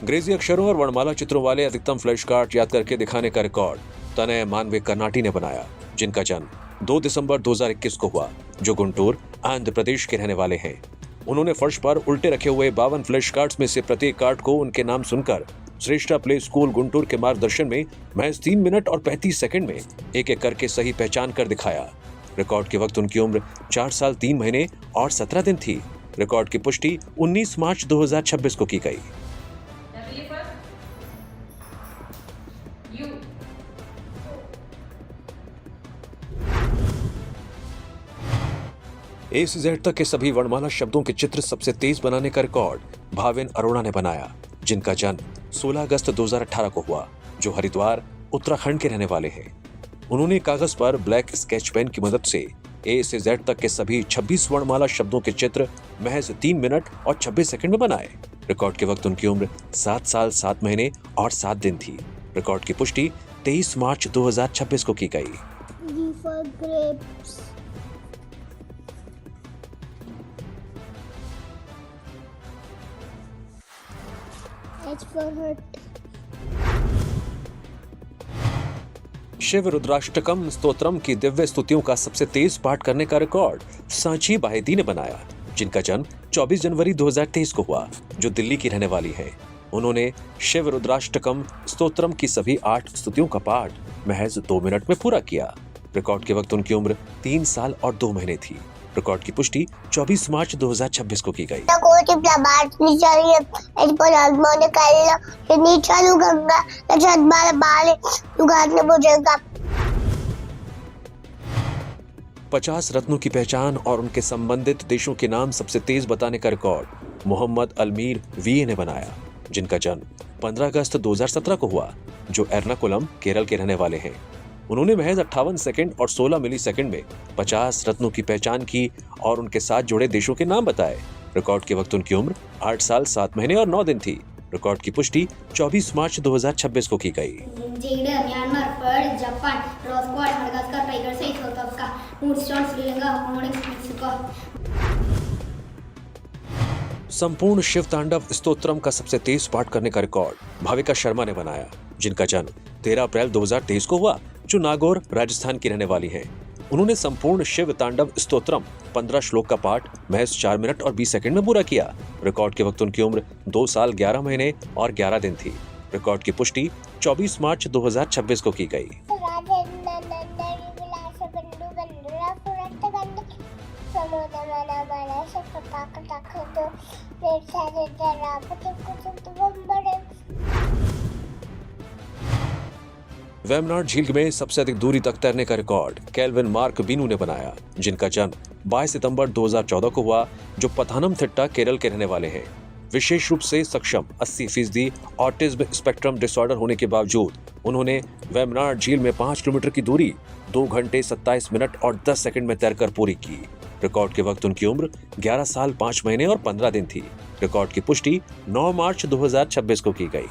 अंग्रेजी अक्षरों और वर्णमाला चित्रों वाले अधिकतम फ्लैश कार्ड याद करके दिखाने का रिकॉर्ड तनय मानवे कर्नाटी ने बनाया, जिनका जन्म 2 दिसंबर 2021 को हुआ, जो गुंटूर आंध्र प्रदेश के रहने वाले हैं। उन्होंने फर्श पर उल्टे रखे हुए 52 फ्लैश कार्ड्स में से प्रत्येक कार्ड को उनके नाम सुनकर श्रेष्ठा प्ले स्कूल गुंटूर के मार्गदर्शन में महज 3 मिनट और 35 सेकंड में एक एक करके सही पहचान कर दिखाया। रिकॉर्ड के वक्त उनकी उम्र 4 साल 3 महीने और 17 दिन थी। रिकॉर्ड की पुष्टि 19 मार्च 2026 को की गई। ए से जेड तक के सभी वर्णमाला शब्दों के चित्र सबसे तेज बनाने का रिकॉर्ड भाविन अरोड़ा ने बनाया, जिनका जन्म 16 अगस्त 2018 को हुआ, जो हरिद्वार उत्तराखंड के रहने वाले हैं। उन्होंने कागज पर ब्लैक स्केच पेन की मदद से ए से जेड तक के सभी 26 वर्णमाला शब्दों के चित्र महज 3 मिनट और 26 सेकंड में बनाए। रिकॉर्ड के वक्त उनकी उम्र 7 साल 7 महीने और 7 दिन थी। रिकॉर्ड की पुष्टि 23 मार्च 2026 को की गई। शिव रुद्राष्टकम स्तोत्रम की दिव्य स्तुतियों का सबसे तेज पाठ करने का रिकॉर्ड सांची बाहेती ने बनाया, जिनका जन्म 24 जनवरी 2023 को हुआ, जो दिल्ली की रहने वाली हैं। उन्होंने शिव रुद्राष्टकम स्तोत्रम की सभी 8 स्तुतियों का पाठ महज 2 मिनट में पूरा किया। रिकॉर्ड के वक्त उनकी उम्र 3 साल और 2 महीने थी। रिकॉर्ड की पुष्टि 24 मार्च 2026 को की गई। पचास रत्नों की पहचान और उनके संबंधित देशों के नाम सबसे तेज बताने का रिकॉर्ड मोहम्मद अलमीर वीए ने बनाया, जिनका जन्म 15 अगस्त 2017 को हुआ, जो एर्नाकुलम केरल के रहने वाले हैं। उन्होंने महज 58 सेकंड और 16 मिली सेकंड में 50 रत्नों की पहचान की और उनके साथ जुड़े देशों के नाम बताए। रिकॉर्ड के वक्त उनकी उम्र 8 साल 7 महीने और 9 दिन थी। रिकॉर्ड की पुष्टि 24 मार्च 2026 को की गई। संपूर्ण शिव तांडव स्तोत्रम का सबसे तेज पाठ करने का रिकॉर्ड भाविका शर्मा ने बनाया, जिनका जन्म 13 अप्रैल 2023 को हुआ, जो नागौर राजस्थान की रहने वाली हैं। उन्होंने संपूर्ण शिव तांडव स्तोत्रम 15 श्लोक का पाठ महज 4 मिनट और 20 सेकंड में पूरा किया। रिकॉर्ड के वक्त उनकी उम्र 2 साल 11 महीने और 11 दिन थी। रिकॉर्ड की पुष्टि 24 मार्च 2026 को की गई। वेमनाड झील में सबसे अधिक दूरी तक तैरने का रिकॉर्ड केल्विन मार्क बीनू ने बनाया, जिनका जन्म 22 सितंबर 2014 को हुआ, जो पथानमथिट्टा केरल के रहने वाले हैं। विशेष रूप से सक्षम 80% ऑटिज्म स्पेक्ट्रम डिसऑर्डर होने के बावजूद उन्होंने वेमनाड झील में 5 किलोमीटर की दूरी 2 घंटे 27 मिनट और 10 सेकंड में तैरकर पूरी की। रिकॉर्ड के वक्त उनकी उम्र 11 साल 5 महीने और 15 दिन थी। रिकॉर्ड की पुष्टि 9 मार्च 2026 को की गई।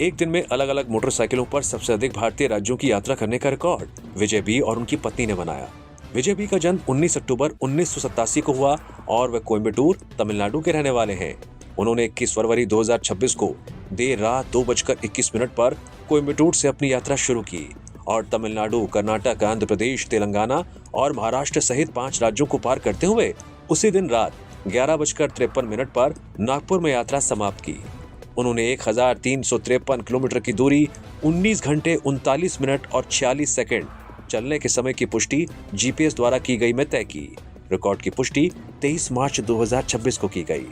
एक दिन में अलग अलग मोटरसाइकिलों पर सबसे अधिक भारतीय राज्यों की यात्रा करने का रिकॉर्ड विजय बी और उनकी पत्नी ने बनाया। विजय बी का जन्म 19 अक्टूबर 1987 को हुआ और वे कोयम्बटूर, तमिलनाडु के रहने वाले हैं। उन्होंने 21 फरवरी 2026 को देर रात 2:21 पर कोयम्बटूर से अपनी यात्रा शुरू की और तमिलनाडु, कर्नाटक, आंध्र प्रदेश, तेलंगाना और महाराष्ट्र सहित 5 राज्यों को पार करते हुए उसी दिन रात 11:53 पर नागपुर में यात्रा समाप्त की। उन्होंने 1353 किलोमीटर की दूरी 19 घंटे 39 मिनट और 46 सेकंड चलने के समय की पुष्टि जीपीएस द्वारा की गई में तय की। रिकॉर्ड की पुष्टि 23 मार्च 2026 को की गई।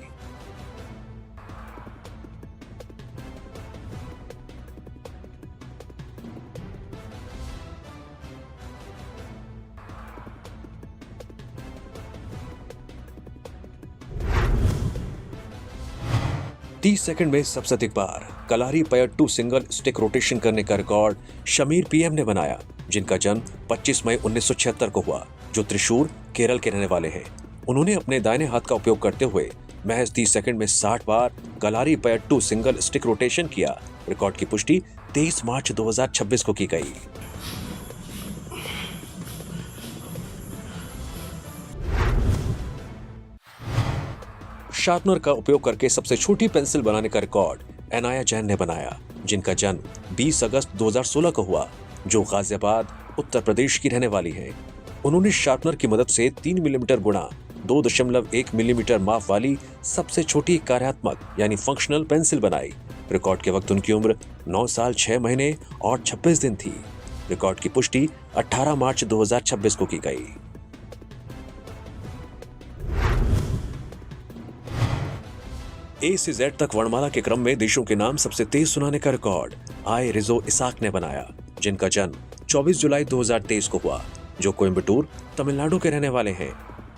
तीस सेकंड में सबसे अधिक बार कलारी पयट्टू सिंगल स्टिक रोटेशन करने का रिकॉर्ड शमीर पीएम ने बनाया, जिनका जन्म 25 मई 1976 को हुआ, जो त्रिशूर केरल के रहने वाले हैं। उन्होंने अपने दाहिने हाथ का उपयोग करते हुए महज 30 सेकंड में 60 बार कलारी पयट्टू सिंगल स्टिक रोटेशन किया। रिकॉर्ड की पुष्टि 23 मार्च 2026 को की गई। शार्पनर का उपयोग करके सबसे छोटी पेंसिल बनाने का रिकॉर्ड अनाया जैन ने बनाया, जिनका जन्म 20 अगस्त 2016 को हुआ, जो गाजियाबाद उत्तर प्रदेश की रहने वाली हैं। उन्होंने शार्पनर की मदद से 3 मिलीमीटर गुणा 2.1 मिलीमीटर माप वाली सबसे छोटी कार्यात्मक यानी फंक्शनल पेंसिल बनाई। रिकॉर्ड के वक्त उनकी उम्र 9 साल 6 महीने और 26 दिन थी। रिकॉर्ड की पुष्टि 18 मार्च 2026 को की गई। ए से जेड तक वर्णमाला के क्रम में देशों के नाम सबसे तेज सुनाने का रिकॉर्ड आय रिजो इसाक ने बनाया, जिनका जन्म 24 जुलाई 2023 को हुआ, जो कोयम्बटूर तमिलनाडु के रहने वाले हैं।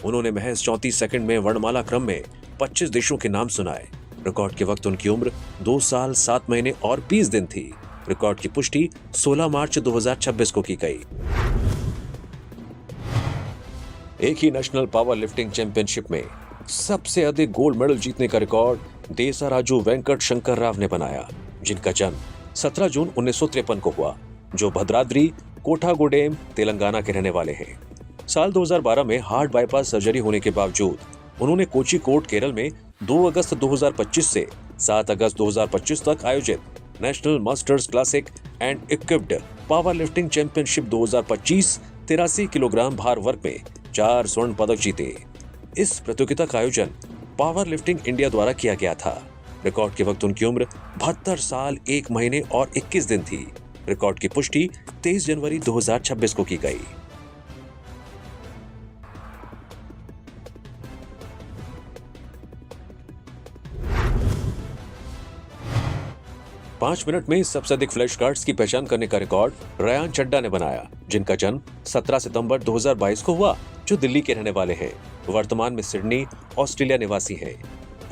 उन्होंने महज 34 सेकंड में वर्णमाला क्रम में 25 देशों के नाम सुनाए। रिकॉर्ड के वक्त उनकी उम्र 2 साल 7 महीने और 20 दिन थी। रिकॉर्ड की पुष्टि 16 मार्च 2026 को की गई। एक ही नेशनल पावर लिफ्टिंग चैंपियनशिप में सबसे अधिक गोल्ड मेडल जीतने का रिकॉर्ड देसाराजू वेंकट शंकर राव ने बनाया, जिनका जन्म 17 जून 1953 को हुआ, जो भद्राद्री कोठागुडेम तेलंगाना के रहने वाले हैं। साल 2012 में हार्ट बाईपास सर्जरी होने के बावजूद उन्होंने कोझिकोड केरल में 2 अगस्त 2025 से 7 अगस्त 2025 तक आयोजित national masters classic and equipped power lifting championship 2025 83 kilogram भार वर्ग में 4 स्वर्ण पदक जीते। इस प्रतियोगिता का आयोजन पावर लिफ्टिंग इंडिया द्वारा किया गया था। रिकॉर्ड के वक्त उनकी उम्र 72 साल 1 महीने और 21 दिन थी। रिकॉर्ड की पुष्टि 23 जनवरी 2026 को की गई। पांच मिनट में सबसे अधिक फ्लैश कार्ड्स की पहचान करने का रिकॉर्ड रयान चड्डा ने बनाया, जिनका जन्म 17 सितंबर 2022 को हुआ, जो दिल्ली के रहने वाले हैं। वर्तमान में सिडनी, ऑस्ट्रेलिया निवासी हैं।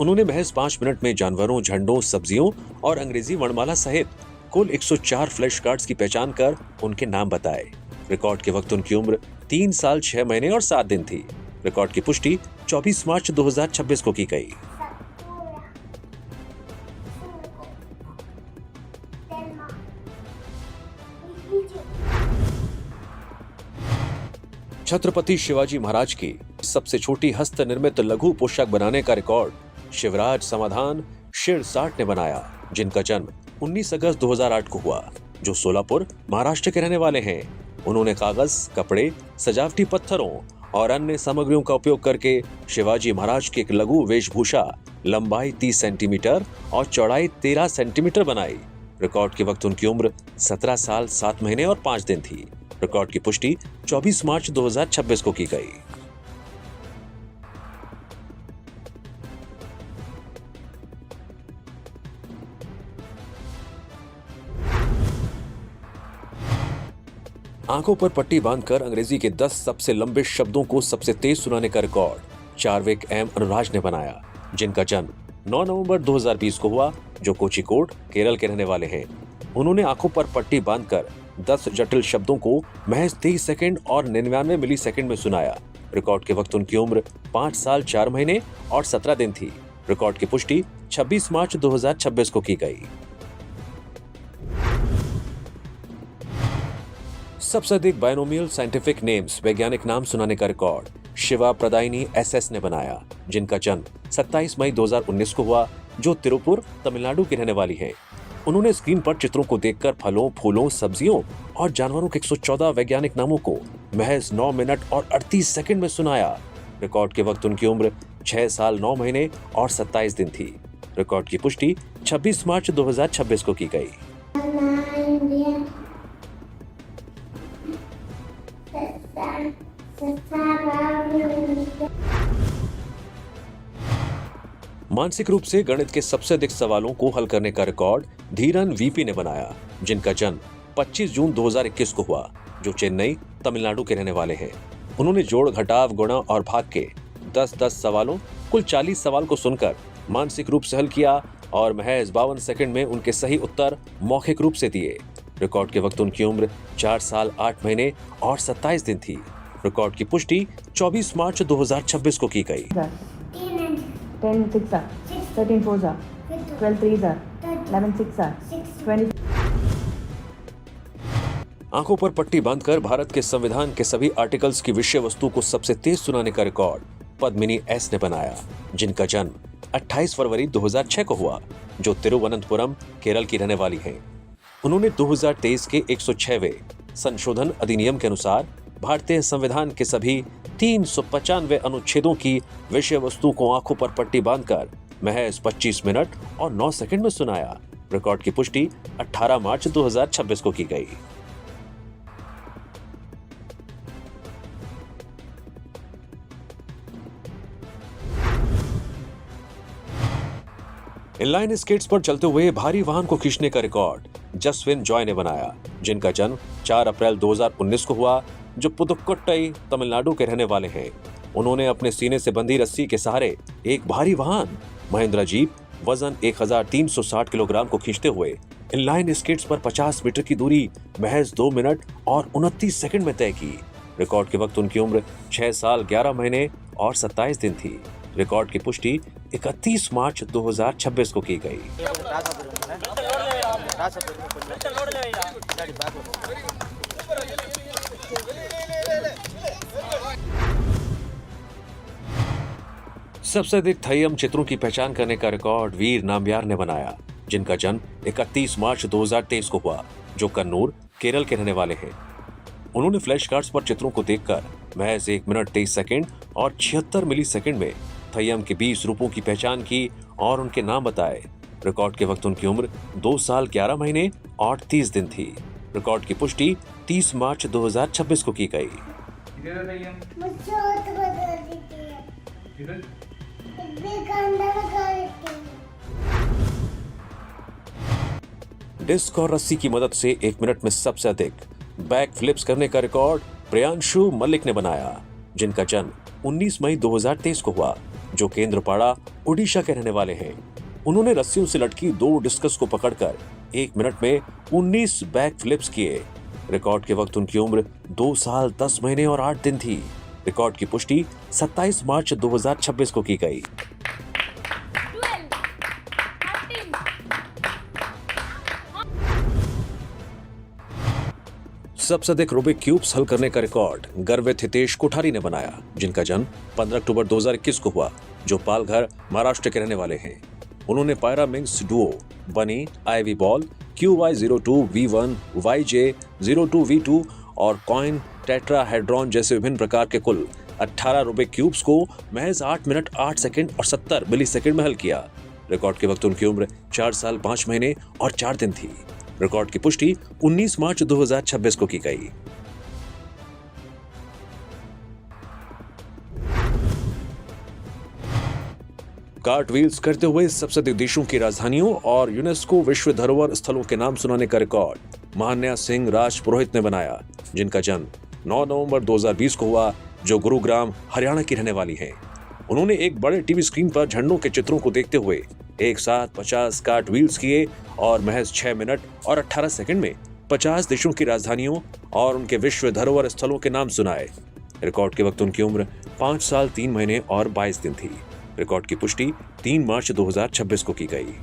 उन्होंने महज 5 मिनट में जानवरों, झंडों, सब्जियों और अंग्रेजी वर्णमाला सहित कुल 104 फ्लैश कार्ड्स की पहचान कर उनके नाम बताए। रिकॉर्ड के वक्त उनकी उम्र 3 साल 6 महीने और 7 दिन थी। रिकॉर्ड की पुष्टि 24 मार्च 2026 को की गई। छत्रपति शिवाजी महाराज की सबसे छोटी हस्त निर्मित लघु पोशाक बनाने का रिकॉर्ड शिवराज समाधान शिरसाट ने बनाया, जिनका जन्म 19 अगस्त 2008 को हुआ, जो सोलापुर महाराष्ट्र के रहने वाले हैं। उन्होंने कागज, कपड़े, सजावटी पत्थरों और अन्य सामग्रियों का उपयोग करके शिवाजी महाराज की एक लघु वेशभूषा लंबाई 30 सेंटीमीटर और चौड़ाई 13 सेंटीमीटर बनाई। रिकॉर्ड के वक्त उनकी उम्र 17 साल 7 महीने और 5 दिन थी। रिकॉर्ड की पुष्टि 24 मार्च 2026 को की गई। आंखों पर पट्टी बांधकर अंग्रेजी के 10 सबसे लंबे शब्दों को सबसे तेज सुनाने का रिकॉर्ड चार्विक एम अनुराज ने बनाया, जिनका जन्म 9 नवंबर 2020 को हुआ, जो कोझिकोड केरल के रहने वाले हैं। उन्होंने आंखों पर पट्टी बांधकर 10 जटिल शब्दों को महज 23 सेकंड और 99 मिली सेकंड में सुनाया। रिकॉर्ड के वक्त उनकी उम्र 5 साल 4 महीने और 17 दिन थी। रिकॉर्ड की पुष्टि 26 मार्च 2026 को की गई। सबसे अधिक बायनोमियल साइंटिफिक नेम्स वैज्ञानिक नाम सुनाने का रिकॉर्ड शिवा प्रदायिनी एसएस ने बनाया, जिनका जन्म 27 मई 2019 को हुआ, जो तिरुपुर तमिलनाडु की रहने वाली है। उन्होंने स्क्रीन पर चित्रों को देखकर फलों, फूलों, सब्जियों और जानवरों के 114 वैज्ञानिक नामों को महज 9 मिनट और 38 सेकंड में सुनाया। रिकॉर्ड के वक्त उनकी उम्र 6 साल 9 महीने और 27 दिन थी। रिकॉर्ड की पुष्टि 26 मार्च 2026 को की गई। मानसिक रूप से गणित के सबसे अधिक सवालों को हल करने का रिकॉर्ड धीरन वीपी ने बनाया, जिनका जन्म 25 जून 2021 को हुआ, जो चेन्नई तमिलनाडु के रहने वाले हैं। उन्होंने जोड़, घटाव, गुणा और भाग के 10-10 सवालों कुल 40 सवाल को सुनकर मानसिक रूप से हल किया और महज 52 सेकंड में उनके सही उत्तर मौखिक रूप से दिए। रिकॉर्ड के वक्त उनकी उम्र 4 साल 8 महीने और 27 दिन थी। रिकॉर्ड की पुष्टि 24 मार्च 2026 को की गई। 10 6 13 4 12 3 11 6 20। आंखों पर पट्टी बांधकर भारत के संविधान के सभी आर्टिकल्स की विषय वस्तु को सबसे तेज सुनाने का रिकॉर्ड पद्मिनी एस ने बनाया, जिनका जन्म 28 फरवरी 2006 को हुआ, जो तिरुवनंतपुरम, केरल की रहने वाली हैं। उन्होंने 2023 के 106वें संशोधन अधिनियम के अनुसार भारतीय संविधान के सभी 395 अनुच्छेदों की विषय वस्तु को आंखों पर पट्टी बांधकर महज 25 मिनट और 9 सेकंड में सुनाया। रिकॉर्ड की पुष्टि 18 मार्च 2026 को की गई। इनलाइन स्केट्स पर चलते हुए भारी वाहन को खींचने का रिकॉर्ड जसविन जॉय ने बनाया, जिनका जन्म 4 अप्रैल 2019 को हुआ, जो पुदुक्कोट्टई, तमिलनाडु के रहने वाले हैं। उन्होंने अपने सीने से बंधी रस्सी के सहारे एक भारी वाहन महिंद्रा जीप वजन 1360 किलोग्राम को खींचते हुए इनलाइन स्केट्स पर 50 मीटर की दूरी महज 2 मिनट और 29 सेकंड में तय की। रिकॉर्ड के वक्त उनकी उम्र 6 साल 11 महीने और 27 दिन थी। रिकॉर्ड की पुष्टि 31 मार्च 2026 को की गई। सबसे अधिक थैयम चित्रों की पहचान करने का रिकॉर्ड वीर नाम्बियार ने बनाया, जिनका जन्म 31 मार्च 2023 को हुआ, जो कन्नूर, केरल के रहने वाले हैं। उन्होंने फ्लैश कार्ड्स पर चित्रों को देखकर महज 1 मिनट 23 सेकंड और 76 मिली सेकंड में थैयम के 20 रूपों की पहचान की और उनके नाम बताए। रिकॉर्ड के वक्त उनकी उम्र 2 साल 11 महीने और 30 दिन थी। रिकॉर्ड की पुष्टि 30 मार्च 2026 को की गई। डिस्क और रस्सी की मदद से 1 मिनट में सबसे अधिक बैक फ्लिप्स करने का रिकॉर्ड प्रियांशु मलिक ने बनाया, जिनका जन्म 19 मई 2023 को हुआ, जो केंद्रपाड़ा, ओडिशा के रहने वाले हैं। उन्होंने रस्सियों से लटकी 2 डिस्कस को पकड़कर 1 मिनट में 19 बैक फ्लिप्स किए। रिकॉर्ड के वक्त उनकी उम्र 2 साल 10 महीने और 8 दिन थी। रिकॉर्ड की पुष्टि 27 मार्च 2026 को की गई। सबसे अधिक रूबिक क्यूब्स हल करने का रिकॉर्ड गर्वित हितेश कोठारी ने बनाया, जिनका जन्म 15 अक्टूबर 2021 को हुआ, जो पालघर, महाराष्ट्र के रहने वाले हैं। उन्होंने पायरामिंग्स डुओ, बनी, आईवी बॉल, QY02V1, YJ02V2 और कॉइन टेट्राहेड्रॉन जैसे विभिन्न प्रकार के कुल 18 रूबिक क्यूब्स को महज 8 मिनट 8 सेकंड और 70 मिली सेकंड में हल किया। रिकॉर्ड के वक्त उनकी उम्र 4 साल 5 महीने और 4 दिन थी। रिकॉर्ड की पुष्टि 19 मार्च 2026 को की गई। कार्ट व्हील्स करते हुए सबसे अधिक देशों की राजधानियों और यूनेस्को विश्व धरोहर स्थलों के नाम सुनाने का रिकॉर्ड महान्या सिंह राज पुरोहित ने बनाया, जिनका जन्म 9 नवंबर 2020 को हुआ, जो गुरुग्राम, हरियाणा की रहने वाली हैं। उन्होंने एक बड़े टीवी स्क्रीन पर झंडों के चित्रों को देखते हुए एक साथ 50 कार्ट व्हील्स किए और महज 6 मिनट और 18 सेकंड में 50 देशों की राजधानियों और उनके विश्व धरोहर स्थलों के नाम सुनाए। रिकॉर्ड के वक्त उनकी उम्र 5 साल 3 महीने और 22 दिन थी। रिकॉर्ड की पुष्टि 3 मार्च 2026 को की गई।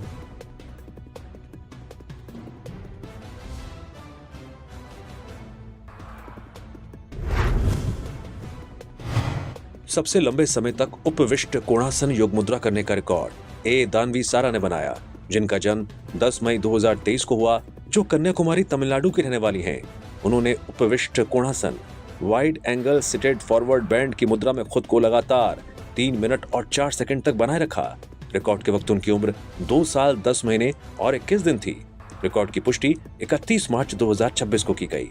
सबसे लंबे समय तक उपविष्ट कोणासन योग मुद्रा करने का रिकॉर्ड ए दानवी सारा ने बनाया, जिनका जन्म 10 मई 2023 को हुआ, जो कन्याकुमारी, तमिलनाडु की रहने वाली हैं। उन्होंने Upavishtha Konasana, wide angle seated forward bend की मुद्रा में खुद को लगातार 3 मिनट और 4 सेकंड तक बनाए रखा। रिकॉर्ड के वक्त उनकी उम्र 2 साल 10 महीने और 21 दिन थी। रिकॉर्ड की पुष्टि 31 मार्च 2026 को की गई।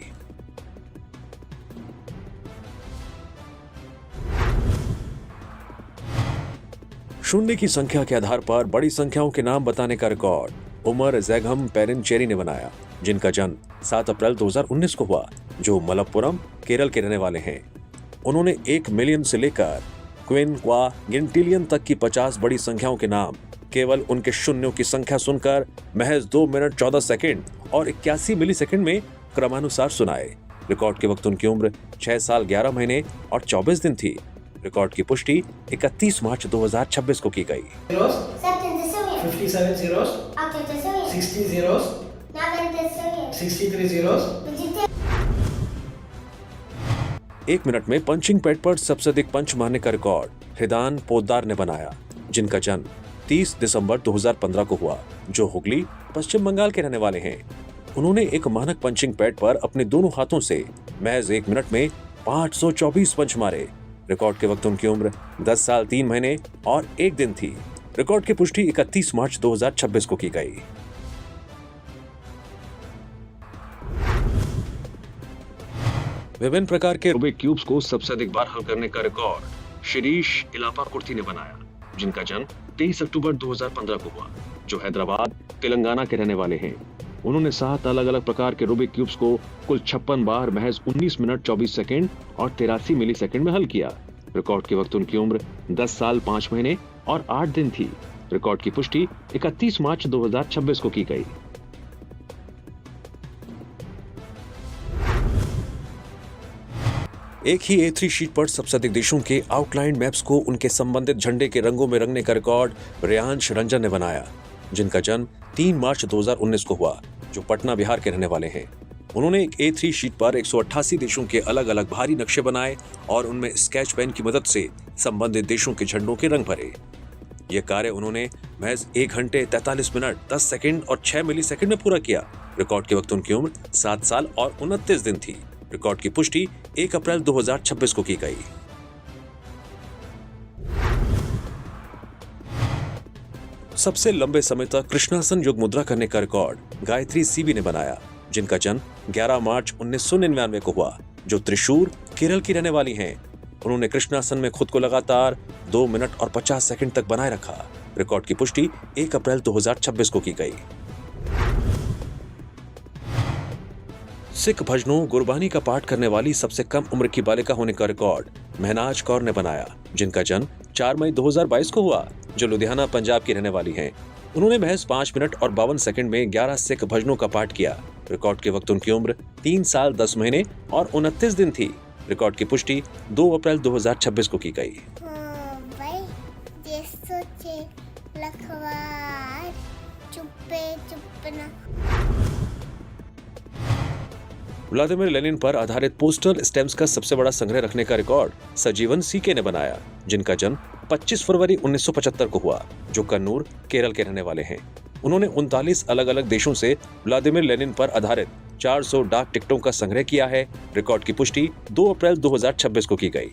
शून्य की संख्या के आधार पर बड़ी संख्याओं के नाम बताने का रिकॉर्ड उमर जैघम पेरिनचेरी ने बनाया, जिनका जन्म 7 अप्रैल 2019 को हुआ, जो मलप्पुरम, केरल के रहने वाले हैं। उन्होंने 1 मिलियन से लेकर क्विन गिंटिलियन तक की 50 बड़ी संख्याओं के नाम केवल उनके शून्यों की संख्या सुनकर महज 2 मिनट 14 सेकंड और 81 मिली सेकंड में क्रमानुसार सुनाए। रिकॉर्ड के वक्त उनकी उम्र 6 साल 11 महीने और 24 दिन थी। रिकॉर्ड की पुष्टि 31 मार्च 2026 को की गई। 57 zeros, 60 zeros, 63 zeros। 1 मिनट में पंचिंग पैड पर सबसे अधिक पंच मारने का रिकॉर्ड हृदान पोद्दार ने बनाया, जिनका जन्म 30 दिसंबर 2015 को हुआ, जो हुगली, पश्चिम बंगाल के रहने वाले हैं। उन्होंने एक मानक पंचिंग पैड पर अपने दोनों हाथों से महज 1 मिनट में 524 पंच मारे। रिकॉर्ड के वक्त उनकी उम्र 10 साल 3 महीने और 1 दिन थी। रिकॉर्ड की पुष्टि 31 मार्च 2026 को की गई। विभिन्न प्रकार के रूबिक क्यूब्स को सबसे अधिक बार हल करने का रिकॉर्ड शिरीष इलापाकुर्ती ने बनाया, जिनका जन्म 23 अक्टूबर 2015 को हुआ, जो हैदराबाद, तेलंगाना के रहने वाले हैं। उन्होंने 7 अलग अलग प्रकार के रूबिक क्यूब्स को कुल 56 बार महज 19 मिनट 24 सेकंड और 83 मिली सेकंड में हल किया। रिकॉर्ड के वक्त उनकी उम्र 10 साल 5 महीने और 8 दिन थी। रिकॉर्ड की पुष्टि 31 मार्च 2026 को की गई। एक ही A3 शीट पर सबसे अधिक देशों के आउटलाइन मैप्स को उनके संबंधित झंडे के रंगों में रंगने का रिकॉर्ड रेयांश रंजन ने बनाया, जिनका जन्म 3 मार्च 2019 को हुआ, जो पटना, बिहार के रहने वाले हैं। उन्होंने एक A3 शीट पर 188 देशों के अलग अलग भारी नक्शे बनाए और उनमें स्केच पेन की मदद से संबंधित देशों के झंडों के रंग भरे। यह कार्य उन्होंने महज 1 घंटे 43 मिनट 10 सेकंड और 6 मिली सेकंड में पूरा किया। रिकॉर्ड के वक्त उनकी उम्र 7 साल और 29 दिन थी। रिकॉर्ड की पुष्टि 1 अप्रैल 2026 को की गई। सबसे लंबे समय तक कृष्णासन योग मुद्रा करने का रिकॉर्ड गायत्री सीबी ने बनाया, जिनका जन्म 11 मार्च 1999 को हुआ, जो त्रिशूर, केरल की रहने वाली हैं। उन्होंने कृष्णासन में खुद को लगातार 2 मिनट और 50 सेकंड तक बनाए रखा। रिकॉर्ड की पुष्टि 1 अप्रैल 2026 को की गई। सिख भजनों गुरबानी का पाठ करने वाली सबसे कम उम्र की बालिका होने का रिकॉर्ड महनाज कौर ने बनाया, जिनका जन्म 4 मई 2022 को हुआ, जो लुधियाना, पंजाब की रहने वाली हैं। उन्होंने महज 5 मिनट और 52 सेकंड में 11 सिख भजनों का पाठ किया। रिकॉर्ड के वक्त उनकी उम्र 3 साल 10 महीने और 29 दिन थी। रिकॉर्ड की पुष्टि 2 अप्रैल 2026 को की गई। व्लादिमीर लेनिन पर आधारित पोस्टल स्टैम्प्स का सबसे बड़ा संग्रह रखने का रिकॉर्ड सजीवन सीके ने बनाया, जिनका जन्म 25 फरवरी 1975 को हुआ, जो कन्नूर, केरल के रहने वाले हैं। उन्होंने 39 अलग अलग देशों से व्लादिमीर लेनिन पर आधारित 400 डाक टिकटों का संग्रह किया है। रिकॉर्ड की पुष्टि 2 अप्रैल 2026 को की गई।